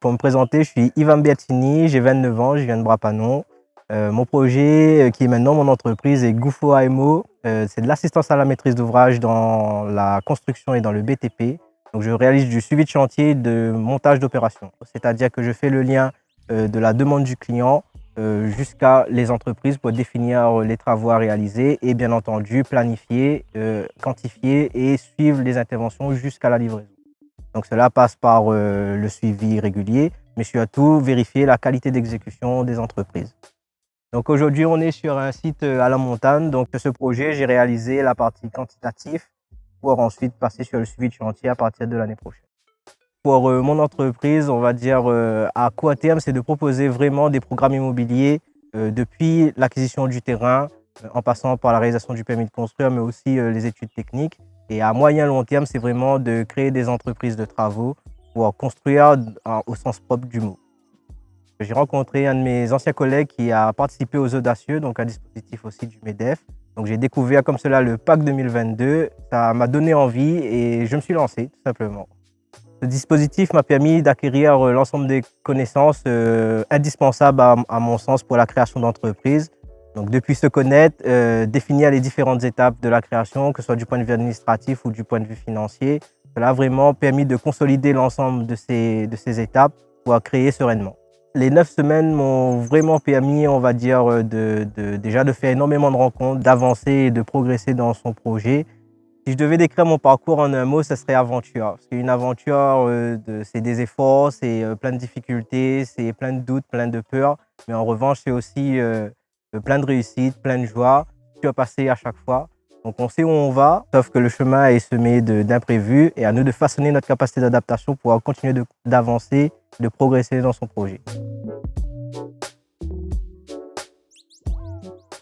Pour me présenter, je suis Ivan Beattini, j'ai 29 ans, je viens de Brapanon. Mon projet, qui est maintenant mon entreprise, est Goufo AMO. C'est de l'assistance à la maîtrise d'ouvrage dans la construction et dans le BTP. Donc je réalise du suivi de chantier, de montage d'opérations. C'est-à-dire que je fais le lien de la demande du client jusqu'à les entreprises pour définir les travaux à réaliser et bien entendu planifier, quantifier et suivre les interventions jusqu'à la livraison. Donc cela passe par le suivi régulier, mais surtout vérifier la qualité d'exécution des entreprises. Donc aujourd'hui, on est sur un site à la montagne. Donc sur ce projet, j'ai réalisé la partie quantitative pour ensuite passer sur le suivi de chantier à partir de l'année prochaine. Pour mon entreprise, on va dire à court terme, c'est de proposer vraiment des programmes immobiliers depuis l'acquisition du terrain, en passant par la réalisation du permis de construire, mais aussi les études techniques. Et à moyen long terme, c'est vraiment de créer des entreprises de travaux pour construire au sens propre du mot. J'ai rencontré un de mes anciens collègues qui a participé aux Audacieux, donc un dispositif aussi du MEDEF. Donc j'ai découvert comme cela le PAC 2022. Ça m'a donné envie et je me suis lancé tout simplement. Ce dispositif m'a permis d'acquérir l'ensemble des connaissances indispensables à mon sens pour la création d'entreprises. Donc depuis se connaître, définir les différentes étapes de la création, que ce soit du point de vue administratif ou du point de vue financier. Cela a vraiment permis de consolider l'ensemble de ces étapes pour créer sereinement. Les 9 semaines m'ont vraiment permis, on va dire, déjà de faire énormément de rencontres, d'avancer et de progresser dans son projet. Si je devais décrire mon parcours en un mot, ce serait aventure. Parce qu'une aventure, c'est des efforts, c'est plein de difficultés, c'est plein de doutes, plein de peurs. Mais en revanche, c'est aussi plein de réussites, plein de joie, surpassé à chaque fois. Donc on sait où on va, sauf que le chemin est semé d'imprévus et à nous de façonner notre capacité d'adaptation pour continuer d'avancer, de progresser dans son projet.